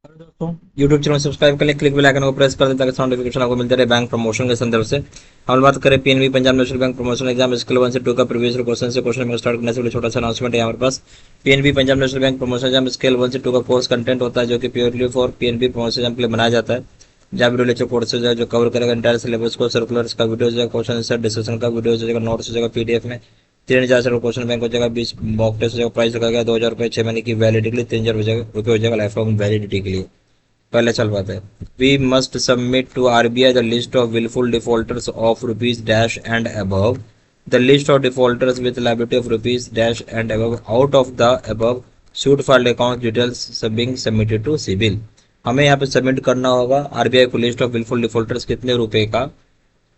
और दोस्तों YouTube channel subscribe कर लें, क्लिक बेल आइकन को प्रेस कर दें ताकि नोटिफिकेशन आपको मिलते रहे बैंक प्रमोशन के संदर्भ से। हम बात करें PNB Punjab National Bank promotion exam skill 1 से 2 का प्रीवियस क्वेश्चन में स्टार्ट करने से पहले छोटा सा अनाउंसमेंट है हमारे पास। PNB Punjab National Bank promotion exam scale 1 से 2 का कोर्स कंटेंट होता है जो कि purely for PNB promotion exam के लिए बनाया जाता है। जहाँ वीडियो लेक्चर कोर्सेज है जो कवर करेगा इंटायर सिलेबस को, सर्कुलर्स का वीडियो हो जाएगा, क्वेश्चन आंसर डिस्कशन का वीडियो हो जाएगा, नोट्स हो जाएगा पीडीएफ में। 3,000 से क्वेश्चन बैंक हो जाएगा, 20 मॉक टेस्ट हो जाएगा, प्राइस रखा गया 2,000 रुपये 6 महीने की वैलिडिटी के लिए, 3,000 रुपये हो जाएगा लाइफ लॉन्ग वैलिडिटी के लिए। पहले चल पाते हैं। We must submit to RBI the list of wilful defaulters of rupees dash and above the list of defaulters with liability of rupees dash and above out of the above should filed account details being submitted to CIBIL. हमें यहाँ पे submit करना होगा RBI को list of wilful defaulters कितने रुपए का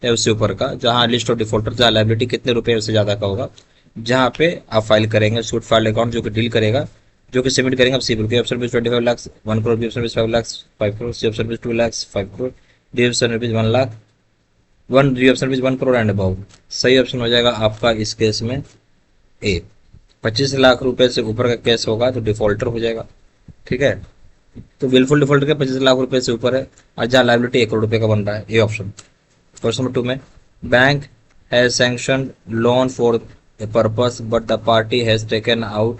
है उससे ऊपर का, जहाँ लिस्ट ऑफ डिफॉल्टर जहाँ लायबिलिटी कितने रुपए उससे ज्यादा का होगा, जहाँ पे आप फाइल करेंगे शूट फाइल्ड अकाउंट जो कि डील करेगा, जो कि सबमिट करेंगे आप सिबिल के। Option 25 lakh 1 crore, B option 5 lakh 5 crore, C option 2 lakh 5 crore, D option 1 lakh 1, D option 1 crore and above. सही ऑप्शन हो जाएगा आपका इस केस में ए। 25 लाख रुपए से ऊपर का केस होगा तो डिफॉल्टर हो जाएगा। ठीक है, तो विलफुल डिफॉल्टर के 25 लाख रुपए से ऊपर है और जहाँ लाइबिलिटी 1 करोड़ रुपए का बन रहा है, ए ऑप्शन। क्वेश्चन नंबर 2 में bank has sanctioned loan for a purpose but the party has taken out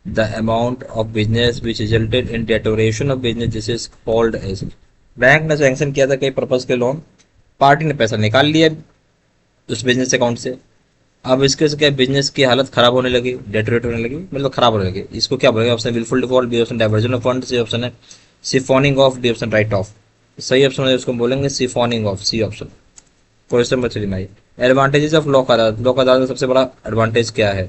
the amount of business which resulted in deterioration of business, this is called as। Bank ने sanction किया था कई purpose के loan, party ने पैसा निकाल लिया उस बिजनेस अकाउंट से। अब इसके से क्या बिजनेस की हालत खराब होने लगी, डेटोरेट होने लगी, मतलब खराब होने लगी। इसको क्या बोलेगा? Option wilful default, B option diversion of fund, C option है siphoning off, D option write off. सही ऑप्शन है उसको बोलेंगे siphoning off, C option. Question number 3 में एडवांटेजेस ऑफ लोक अदालत। लोक अदालत का सबसे बड़ा एडवांटेज क्या है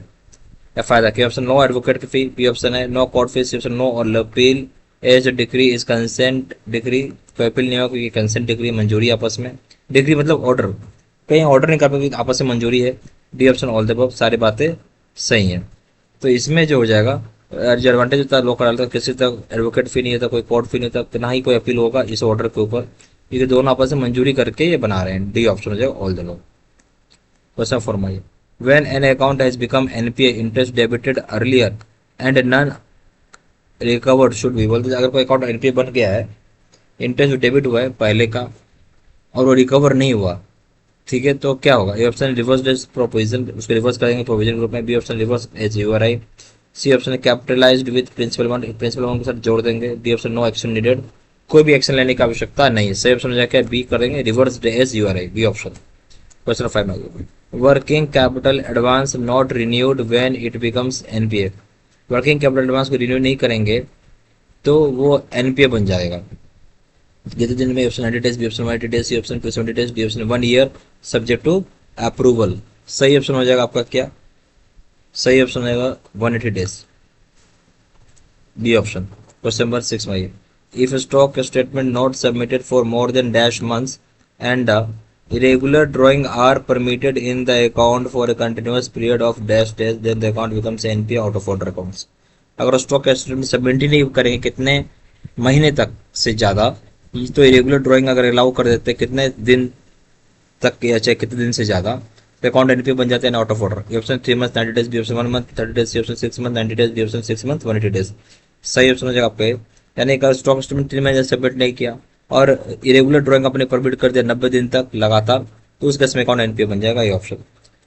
या फायदा? के ऑप्शन नो एडवोकेट की फी, बी ऑप्शन है no court fees, C option no और appeal as decree is consent decree, कोई अपील नहीं होगा क्योंकि कंसेंट डिग्री मंजूरी आपस में, डिग्री मतलब ऑर्डर, कहीं ऑर्डर नहीं कर पाएंगे आपस में मंजूरी है। D option all the above, सारी बातें सही हैं। तो इसमें जो हो जाएगा जो एडवांटेज होता है लोक अदालत का, किसी तक एडवोकेट फी नहीं होता, कोई कोर्ट फी नहीं होता, ना ही कोई अपील होगा इस ऑर्डर के ऊपर, ये दोनों आपस में मंजूरी करके ये बना रहे हैं। डी ऑप्शन हो जाएगा ऑल द अबव। क्वेश्चन फॉरमाइए when an account has become NPA, interest debited earlier and none recovered should be। बोलते अगर कोई अकाउंट एनपीए बन गया है, इंटरेस्ट डेबिट हुआ है पहले का और वो रिकवर नहीं हुआ, ठीक है, तो क्या होगा? A option reverse as provision, उसको रिवर्स करेंगे प्रोविजन ग्रुप में। B option reverse as URI, C option capitalised with principal amount, principal amount के साथ जोड़ देंगे। D option no action needed, कोई भी एक्शन लेने की आवश्यकता नहीं है। सही ऑप्शन हो जाएगा बी करेंगे reverse as URI, B option. Question 5 में working capital advance not renewed when it becomes NPA. Working capital advance को रिन्यू नहीं करेंगे तो वो एनपीए बन जाएगा। जितने दिन में option 90 days, B option 180 days, C option 270 days, D option 1 year subject to approval. सही ऑप्शन हो जाएगा आपका क्या? सही ऑप्शन होगा 180 days, B option. Question number 6 में if stock statement not submitted for more than dash months and irregular drawing are permitted in the account for a continuous period of dash days, then the account becomes NPA out of order accounts। अगर stock statement submit ही नहीं करेंगे कितने महीने तक से ज्यादा, तो irregular drawing अगर अलाउ कर देते कितने दिन तक या चाहे कितने दिन से ज्यादा, तो अकाउंट एनपीए बन जाते हैं out of order. Option 3 month 90 days, B option 1 month 30 days, C option 6 month 90 days, D option 6 month 180 days. सही ऑप्शन हो जाएगा आपका, यानी अगर स्टॉक स्टेटमेंट 3 महीने सबमिट नहीं किया और इरेगुलर ड्राइंग अपने परमिट कर दिया 90 दिन तक लगातार, तो उस केस में अकाउंट एनपीए बन जाएगा, ये option.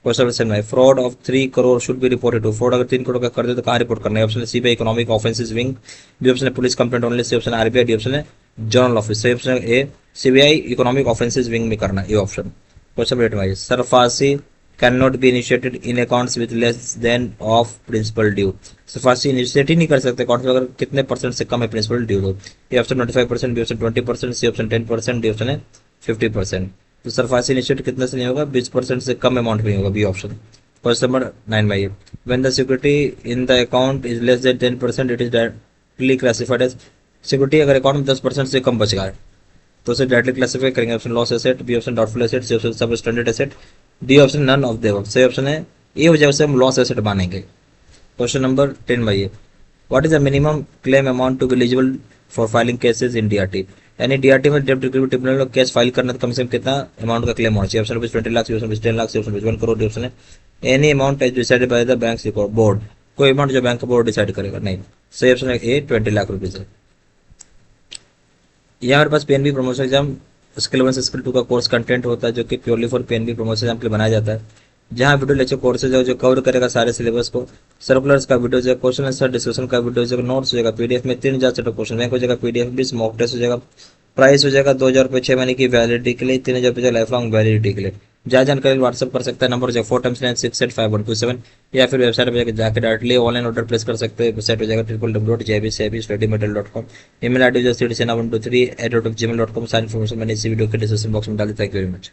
Question number 7 fraud of 3 crore should be reported to. Fraud अगर 3 करोड़ का कर दे तो कहाँ रिपोर्ट करना है? Option C by economic offences wing, B option है police complaint only, C option RBI, D option है जनरल ऑफिस। सही option A CBI economic offences wing में करना, ये option. Question number 8 SARFAESI cannot be initiated in accounts with less than of principal due. SARFAESI initiate ही नहीं कर सकते account में अगर कितने परसेंट से कम है प्रिंसिपल ड्यू तो। ये option 95%, B option 20%, C option 10%, D option है 50%। तो सरफासी इनिशिएट कितने से नहीं होगा? 20% से कम अमाउंट नहीं होगा, बी ऑप्शन। क्वेश्चन नंबर 9 भाई when the security in the account is less than 10% it is directly classified as. Security अगर अकाउंट में 10% से कम बच गया है तो उसे डायरेक्टली क्लासिफाई करेंगे। Option loss asset, B option doubtful asset, C option substandard asset, D option none of them. सही ऑप्शन है ए हो जाएगा, हम लॉस एसेट मानेंगे। क्वेश्चन नंबर 10 भाई what is the minimum claim amount to be eligible for filing cases in DRT. यानी DRT में डेब्ट रिकवरी ट्रिब्यूनल में केस फाइल करना तो कम से कम कितना अमाउंट का क्लेम होना चाहिए? Option 20 lakh, C option 10 lakh, C option 1 crore, D option है any amount as decided by the bank board. कोई अमाउंट जो बैंक बोर्ड डिसाइड करेगा नहीं। सही ऑप्शन है ए 20 लाख रुपीज है। ये हमारे पास पीएनबी प्रमोशन एग्जाम स्किल 1 से स्किल 2 का कोर्स कंटेंट होता है जो कि purely for PNB promotion exam के लिए बनाया जाता है, जहाँ वीडियो लेक्चर कोर्सेज है जो कवर करेगा सारे सिलेबस को, सर्कुलर्स का वीडियो जो क्वेश्चन आंसर डिस्कशन का वीडियो जो नोट्स हो जाएगा पीडीएफ में, 3000 सेट क्वेश्चन बैंक हो जाएगा पीडीएफ भी, मॉक टेस्ट हो जाएगा, प्राइस हो जाएगा 2000 रुपये 6 महीने की वैलिडिटी के लिए, 3000 रुपये लाइफ लॉन्ग वैलिडिटी के लिए। ज्यादा जानकारी व्हाट्सअप कर सकता है, नंबर जो 4x9685127, या फिर वेबसाइट पर जाकर डायरेक्टली ऑनलाइन ऑर्डर प्लेस कर सकते हैं। वेबसाइट हो जाएगा www.jbcabstudymetal.com, email ID जो cdcna123@gmail.com। सारी इन्फॉर्मेशन मैंने इसी वीडियो के डिस्क्रिप्शन बॉक्स में डाल दी। Thank you very much.